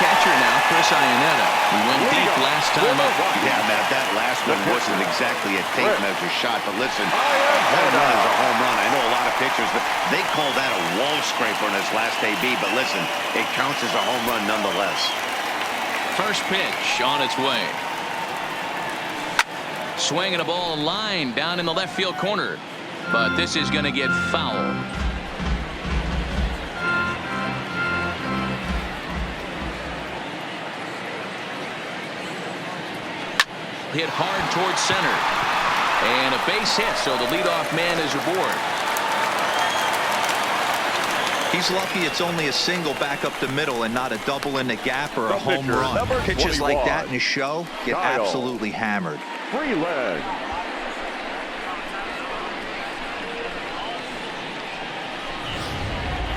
catcher now, Chris Iannetta. He went deep last time up. Yeah, Matt, that last one wasn't exactly a tape measure shot, but listen, a home run is a home run. I know a lot of pitchers, but they call that a wall scraper in his last AB, but listen, it counts as a home run nonetheless. First pitch on its way. Swinging a ball line down in the left field corner, but this is going to get fouled. Hit hard towards center, and a base hit, so the leadoff man is aboard. He's lucky it's only a single back up the middle and not a double in the gap or a home run. Pitches like that in a show get absolutely hammered.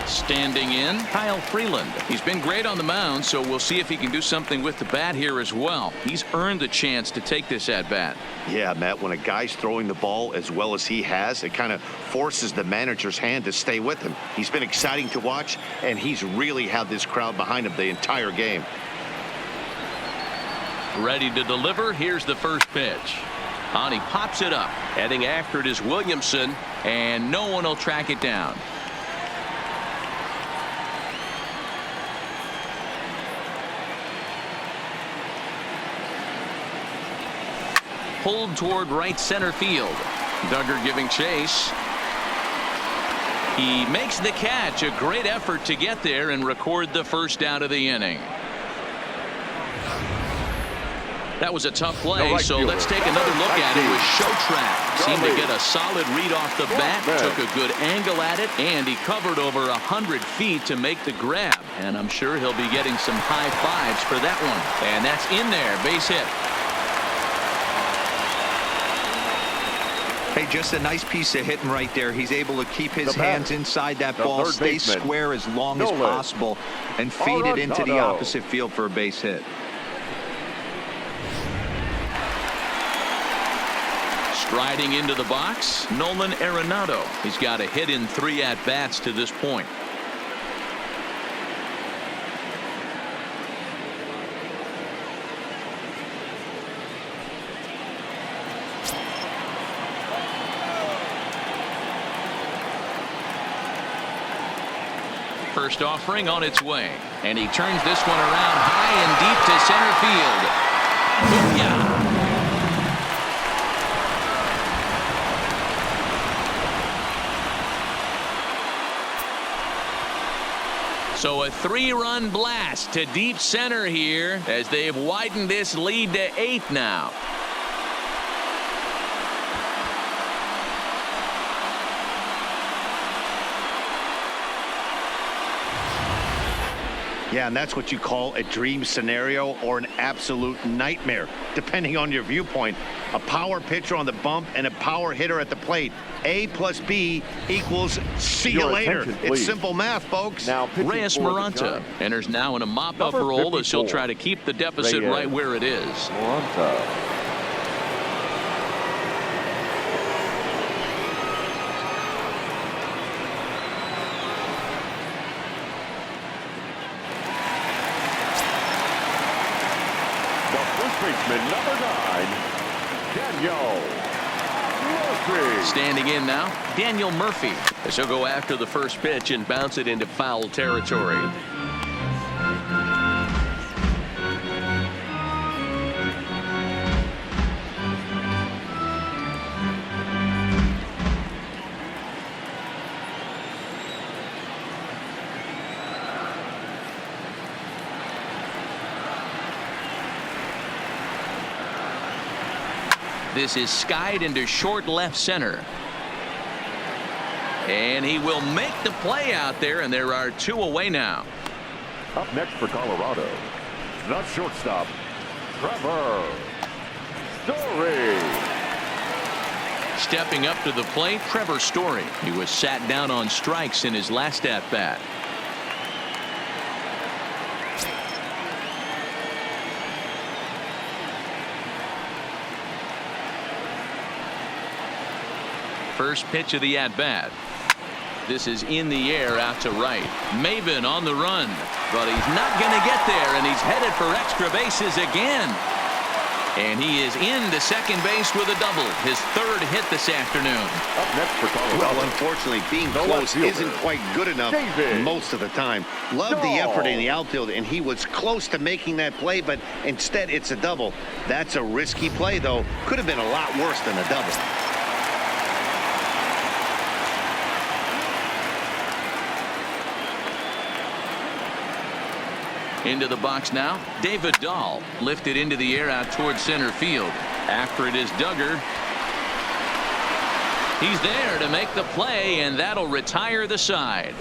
Standing in, Kyle Freeland. He's been great on the mound, so we'll see if he can do something with the bat here as well. He's earned the chance to take this at bat. Yeah, Matt, when a guy's throwing the ball as well as he has, it kind of forces the manager's hand to stay with him. He's been exciting to watch, and he's really had this crowd behind him the entire game. Ready to deliver. Here's the first pitch. And he pops it up. Heading after it is Williamson, and no one will track it down. Pulled toward right center field. Duggar giving chase. He makes the catch. A great effort to get there and record the first out of the inning. That was a tough play, so let's take another look at it with show track. Seemed to get a solid read off the bat, took a good angle at it, and he covered over 100 feet to make the grab. And I'm sure he'll be getting some high fives for that one. And that's in there, base hit. Hey, just a nice piece of hitting right there. He's able to keep his hands inside that ball, stay square as long as possible, and feed it into the opposite field for a base hit. Striding into the box, Nolan Arenado. He's got a hit in 3 at-bats to this point. First offering on its way, and he turns this one around high and deep to center field. Booyah! So a 3-run blast to deep center here as they've widened this lead to 8 now. Yeah, and that's what you call a dream scenario or an absolute nightmare, depending on your viewpoint. A power pitcher on the bump and a power hitter at the plate. A plus B equals see you later. It's simple math, folks. Now Reyes Maranta enters now in a mop-up role as he'll try to keep the deficit right where it is. Maranta. Number 9, Daniel Murphy. Standing in now, Daniel Murphy, as he'll go after the first pitch and bounce it into foul territory. This is skied into short left center. And he will make the play out there, and there are 2 away now. Up next for Colorado, the shortstop, Trevor Story. Stepping up to the plate, Trevor Story. He was sat down on strikes in his last at-bat. First pitch of the at-bat. This is in the air out to right. Maven on the run, but he's not going to get there, and he's headed for extra bases again. And he is into second base with a double, his third hit this afternoon. Up next for Colorado. Well, unfortunately, being close isn't quite good enough most of the time. Loved the effort in the outfield, and he was close to making that play, but instead it's a double. That's a risky play, though. Could have been a lot worse than a double. Into the box now. David Dahl lifted into the air out towards center field. After it is Duggar. He's there to make the play, and that'll retire the side.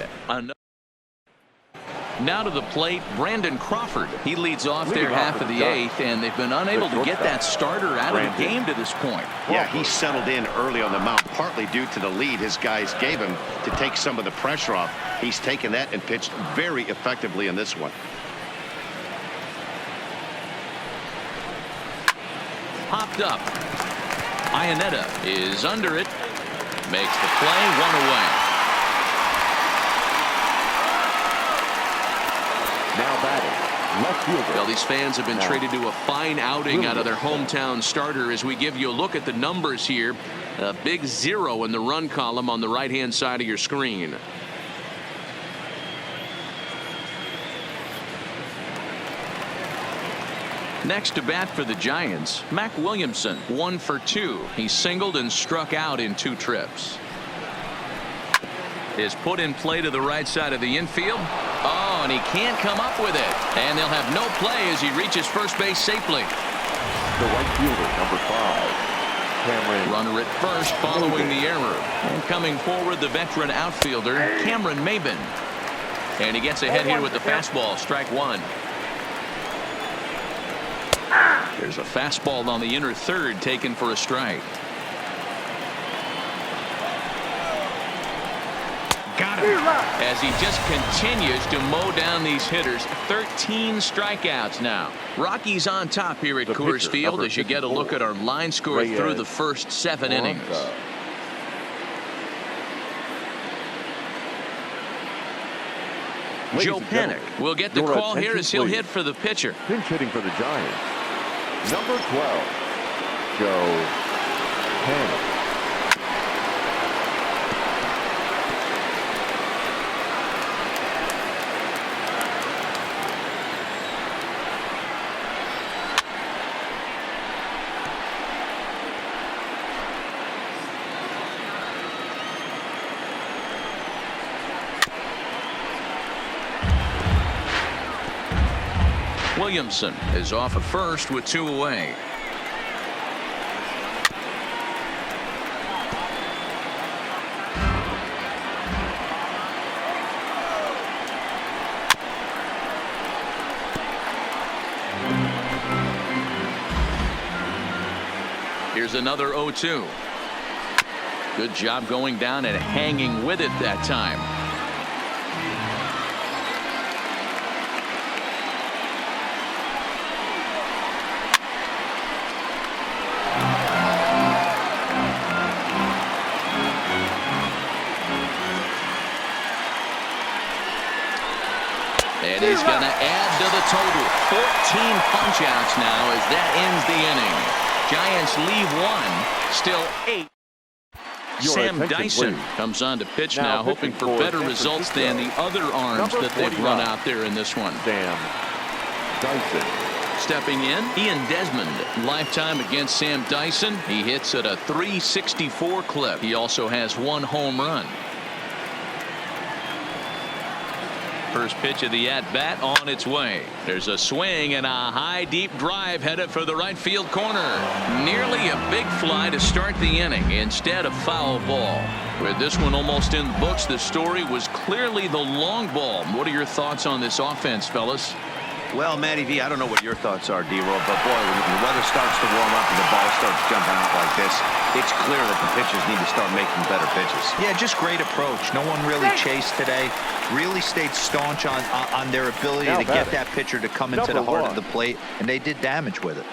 Now to the plate, Brandon Crawford. He leads off their half of the eighth, and they've been unable to get that starter out of the game to this point. Yeah, he settled in early on the mound, partly due to the lead his guys gave him to take some of the pressure off. He's taken that and pitched very effectively in this one. Popped up. Iannetta is under it. Makes the play, one away. Now batting, left fielder. Well, these fans have been treated to a fine outing out of their hometown starter as we give you a look at the numbers here. A big 0 in the run column on the right-hand side of your screen. Next to bat for the Giants, Mac Williamson, 1 for 2. He singled and struck out in 2 trips. Is put in play to the right side of the infield. Oh, and he can't come up with it. And they'll have no play as he reaches first base safely. The right fielder, number 5. Cameron. Runner at first following the error. And coming forward, the veteran outfielder, Cameron Maben. And he gets ahead here with the fastball, strike 1. There's a fastball on the inner third taken for a strike. Got him. As he just continues to mow down these hitters. 13 strikeouts now. Rockies on top here at Coors Field as you get a look at our line score through the first 7 innings. Joe Panik will get the call here as he'll hit for the pitcher. Pinch hitting for the Giants. Number 12, Joe Panik. Williamson is off at first with 2 away. Here's another 0-2. Good job going down and hanging with it that time. And he's going to add to the total. 14 punch-outs now as that ends the inning. Giants leave 1, still 8. Sam Dyson comes on to pitch now, hoping for better results than the other arms that they've run out there in this one. Sam Dyson. Stepping in, Ian Desmond. Lifetime against Sam Dyson. He hits at a .364 clip. He also has 1 home run. First pitch of the at-bat on its way. There's a swing and a high deep drive headed for the right field corner. Nearly a big fly to start the inning. Instead, a foul ball. With this one almost in the books, the story was clearly the long ball. What are your thoughts on this offense, fellas? Well, Matty V, I don't know what your thoughts are, D-Roll, but boy, when the weather starts to warm up and the ball starts jumping out like this, it's clear that the pitchers need to start making better pitches. Yeah, just great approach. No one really chased today. Really stayed staunch on their ability to get that pitcher to come into the heart of the plate, and they did damage with it.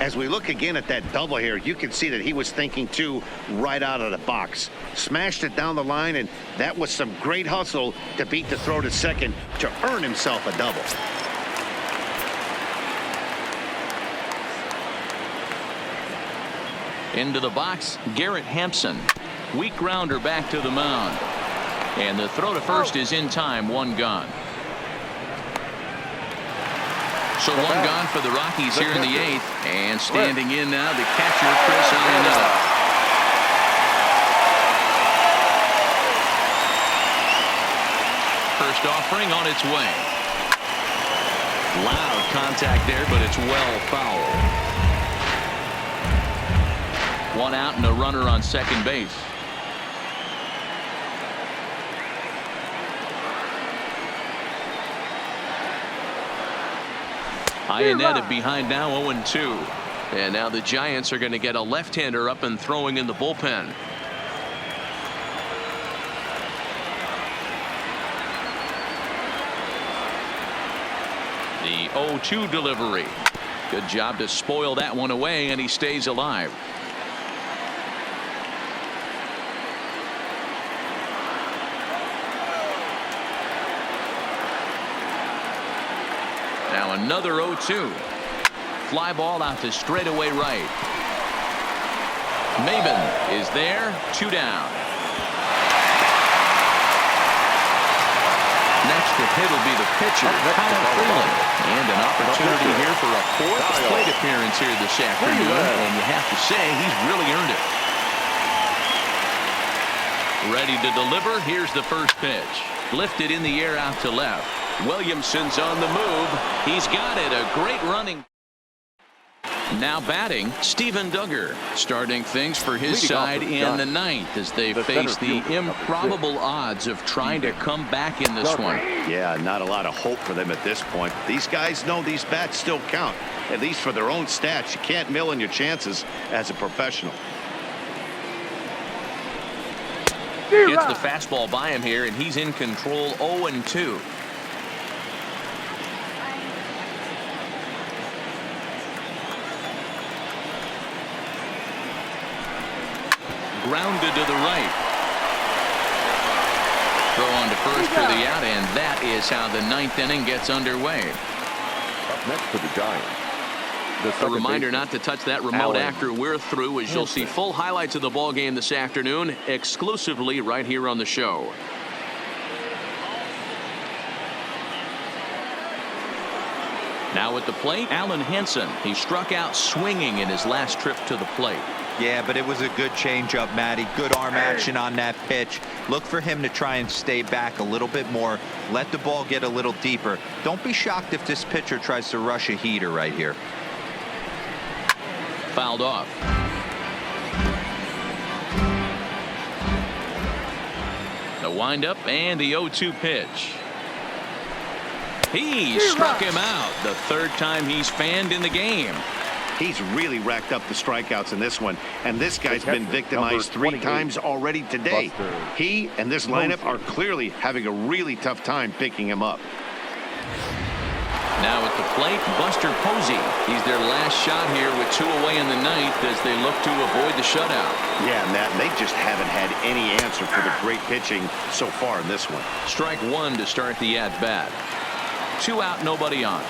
As we look again at that double here, you can see that he was thinking too right out of the box. Smashed it down the line, and that was some great hustle to beat the throw to second to earn himself a double. Into the box, Garrett Hampson. Weak grounder back to the mound. And the throw to first is in time, one gone. So one gone for the Rockies here in the 8th. And standing in now, the catcher, Chris Iannetta. First offering on its way. Loud contact there, but it's well fouled. One out and a runner on second base. Iannetta behind now, 0-2. And now the Giants are going to get a left-hander up and throwing in the bullpen. The 0-2 delivery. Good job to spoil that one away, and he stays alive. Now another 0-2. Fly ball out to straightaway right. Maben is there. 2 down. Next to hit will be the pitcher, Kyle Freeland. And an opportunity here for a 4th plate appearance here this afternoon. And you have to say he's really earned it. Ready to deliver. Here's the first pitch. Lifted in the air out to left. Williamson's on the move. He's got it. A great running. Now batting, Steven Duggar, starting things for his side in the 9th as they face the improbable odds of trying to come back in this one. Yeah, not a lot of hope for them at this point. These guys know these bats still count, at least for their own stats. You can't mill in your chances as a professional. Gets the fastball by him here, and he's in control. 0-2. Grounded to the right. Throw on to first for the out, and that is how the 9th inning gets underway. Up next for the Giants. A reminder not to touch that remote after we're through, as you'll see full highlights of the ball game this afternoon exclusively right here on the show. Now at the plate, Alan Hansen. He struck out swinging in his last trip to the plate. Yeah, but it was a good changeup, Matty. Good arm action on that pitch. Look for him to try and stay back a little bit more. Let the ball get a little deeper. Don't be shocked if this pitcher tries to rush a heater right here. Fouled off. The windup and the 0-2 pitch. He struck him out. The 3rd time he's fanned in the game. He's really racked up the strikeouts in this one, and this guy's been victimized 3 times already today. He and this lineup are clearly having a really tough time picking him up. Now at the plate, Buster Posey. He's their last shot here with 2 away in the 9th as they look to avoid the shutout. Yeah, Matt, they just haven't had any answer for the great pitching so far in this one. Strike 1 to start the at-bat. 2 out, nobody on.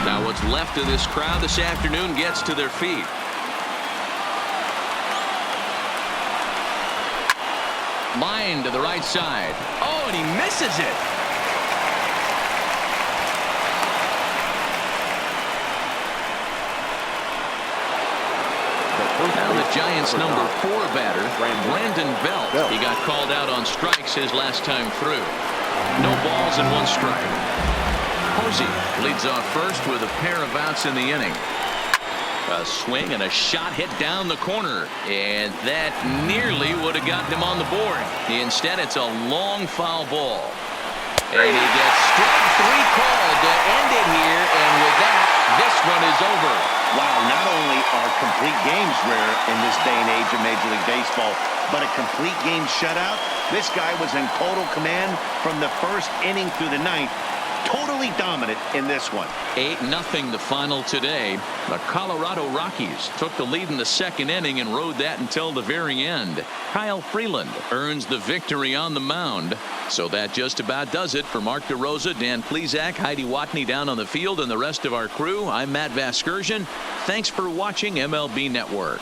Now what's left of this crowd this afternoon gets to their feet. Line to the right side. Oh, and he misses it. Now the Giants' number 4 batter, Brandon Belt. He got called out on strikes his last time through. No balls and 1 strike. Posey leads off first with a pair of outs in the inning. A swing and a shot hit down the corner, and that nearly would have gotten him on the board. Instead, it's a long foul ball. And he gets strike 3 called to end it here, and with that, this one is over. Wow, not only are complete games rare in this day and age of Major League Baseball, but a complete game shutout. This guy was in total command from the first inning through the ninth. Totally dominant in this one. 8-0 the final today. The Colorado Rockies took the lead in the second inning and rode that until the very end. Kyle Freeland earns the victory on the mound. So that just about does it for Mark DeRosa, Dan Plesac, Heidi Watney down on the field, and the rest of our crew. I'm Matt Vasgersian. Thanks for watching MLB Network.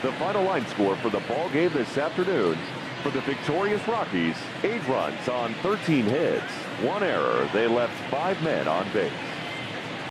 The final line score for the ball game this afternoon: for the victorious Rockies, 8 runs on 13 hits, 1 error. They left 5 men on base.